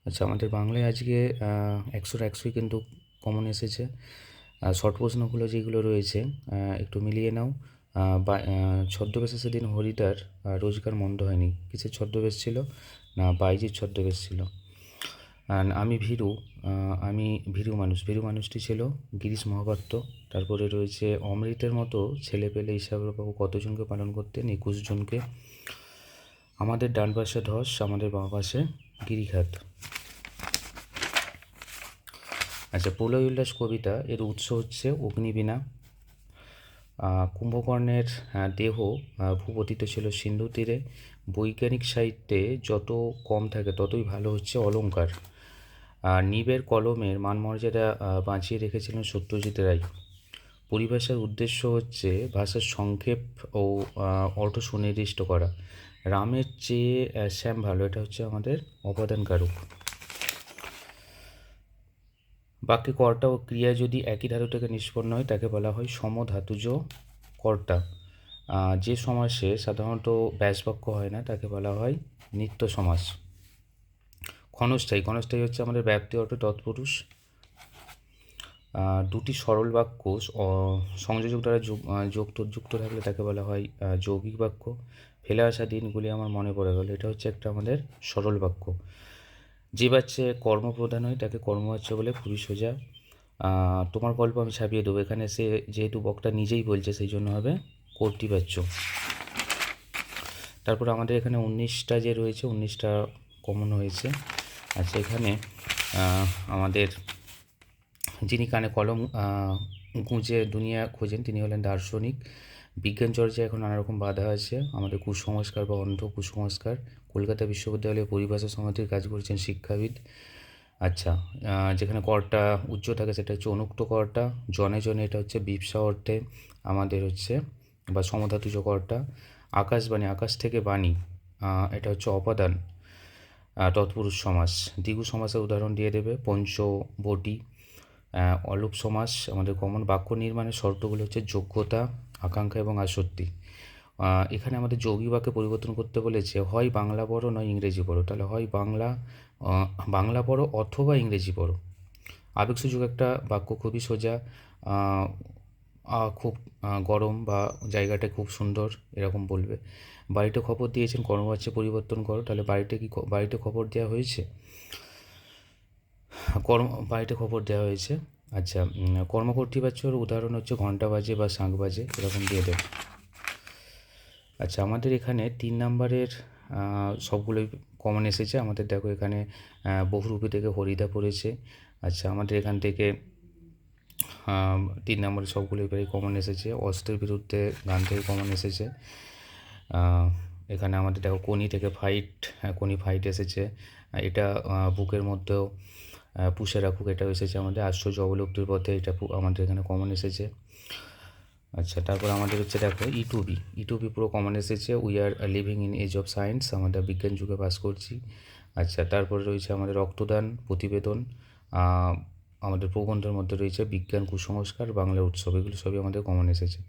আচ্ছা, আমাদের বাংলায় আজকে ১০০র ১০০ই কিন্তু কমন এসেছে। শর্ট প্রশ্নগুলো যেগুলো রয়েছে একটু মিলিয়ে নাও। ছদ্মবেশে সেদিন হরিদ্বার রোজগার মন্দ হয়নি। কিসের ছদ্মবেশ ছিল? না, বাইজির ছদ্মবেশ ছিল। আমি ভীরু, আমি ভীরু মানুষ। ভীরু মানুষটি ছিল গিরিশ মহাপাত্র। তারপরে রয়েছে অমৃতের মতো ছেলে পেলে ঈশ্বরবাবু কতজনকে পালন করতেন? ২১ জনকে। আমাদের ডান পাশে ধস, আমাদের বাঁ পাশে গিরিখাত। আচ্ছা, প্রলয় উল্লাস কবিতা এর উৎস হচ্ছে অগ্নিবীণা। কুম্ভকর্ণের দেহ ভূপতিত ছিল সিন্ধু তীরে। বৈজ্ঞানিক সাহিত্যে যত কম থাকে ততই ভালো হচ্ছে অলঙ্কার। নিবের কলমের মানমর্যাদা বাঁচিয়ে রেখেছিলেন সত্যজিৎ রায়। পরিভাষার উদ্দেশ্য হচ্ছে ভাষার সংক্ষেপ ও অর্থ সুনির্দিষ্ট করা। রামের চেয়ে শ্যাম ভালো, এটা হচ্ছে আমাদের অপাদান কারক। বাক্যে কর্তা ও ক্রিয়া যদি একই ধাতু থেকে নিষ্পন্ন হয় তাকে বলা হয় সমধাতুজ কর্তা। যে সমাসে সাধারণত ব্যাসবাক্য হয় না তাকে বলা হয় নিত্য সমাস। ক্ষণস্থায়ী, ক্ষণস্থায়ী হচ্ছে আমাদের ব্যাপ্তি অর্থ তৎপুরুষ। দুটি সরল বাক্য সংযোজক দ্বারা যুক্ত থাকলে তাকে বলা হয় যৌগিক বাক্য। ফেলে আসা দিনগুলি আমার মনে পড়ে গেল, এটা হচ্ছে একটা আমাদের সরল বাক্য। যে বাচ্চে কর্মপ্রধান হয় তাকে কর্মবাচ্য বলে, খুবই সোজা। তোমার গল্প আমি ছাপিয়ে দেবো, এখানে সে যেহেতু বক্তা নিজেই বলছে সেই জন্য হবে কর্তৃবাচ্য। তারপর আমাদের এখানে 19টা যে রয়েছে 19টা কমন হয়েছে। আচ্ছা, এখানে আমাদের যিনি কানে কলম গুঁজে দুনিয়া খোঁজেন তিনি হলেন দার্শনিক। বিজ্ঞান চর্চায় এখন নানা রকম বাধা আছে, আমাদের কুসংস্কার বা অন্ধ কুসংস্কার। কলকাতা বিশ্ববিদ্যালয়ে পরিভাষা সমিতির কাজ করেছেন শিক্ষাবিদ। আচ্ছা, যেখানে করটা উচ্চ থাকে সেটা হচ্ছে অনুক্ত করটা। জনে জনে এটা হচ্ছে বিপসা অর্থে আমাদের হচ্ছে বা সমধাতুজ করটা। আকাশবাণী, আকাশ থেকে বাণী, এটা হচ্ছে অপাদান তৎপুরুষ সমাস। দ্বিগু সমাসের উদাহরণ দিয়ে দেবে পঞ্চবটি। অলোপ সমাস আমাদের কমন। বাক্য নির্মাণের শর্তগুলো হচ্ছে যোগ্যতা, আকাঙ্ক্ষা এবং আসক্তি। এখানে আমাদের যৌগিক বাক্যে পরিবর্তন করতে বলেছে, হয় বাংলা পড়ো নয় ইংরেজি পড়ো। তাহলে হয় বাংলা পড়ো অথবা ইংরেজি পড়ো। আবেগসূচক একটা বাক্য, খুবই সোজা। খুব গরম বা জায়গাটা খুব সুন্দর এরকম বলবে। বাড়িতে খবর দিয়েছেন কর্মবাচ্যে পরিবর্তন করো। তাহলে বাড়িতে খবর দেওয়া হয়েছে, বাড়িতে খবর দেওয়া হয়েছে। আচ্ছা, কর্মকর্তৃবাচ্যর উদাহরণ হচ্ছে ঘণ্টা বাজে বা শাঁখ বাজে, এরকম দিয়ে দেবে। আচ্ছা, আমাদের এখানে 3 নাম্বারের সবগুলোই কমন এসেছে। আমাদের দেখো এখানে বহুরূপী থেকে হরিদা পড়েছে। আচ্ছা, আমাদের এখান থেকে 3 নম্বরে সবগুলোই প্রায় কমন এসেছে। অস্ত্রের বিরুদ্ধে গান থেকে কমন এসেছে। এখানে আমাদের দেখো কোনি থেকে কোনি ফাইট এসেছে। এটা বুকের মধ্যেও পুষে রাখুক, এটাও এসেছে আমাদের। আশ্চর্য অবলুপ্তির পথে, এটা আমাদের এখানে কমন এসেছে। আচ্ছা, তারপর আমাদের হচ্ছে দেখো ই টু বি পুরো কমন এসেছে। We are living in age of science, আমরা বিজ্ঞান যুগে বাস করছি। আচ্ছা, তারপরে রয়েছে আমাদের রক্তদান, প্রতিবেদন। আমাদের প্রবন্ধের মধ্যে রয়েছে বিজ্ঞান কুসংস্কার, বাংলা উৎসব, এগুলো সবই আমাদের কমন এসেছে।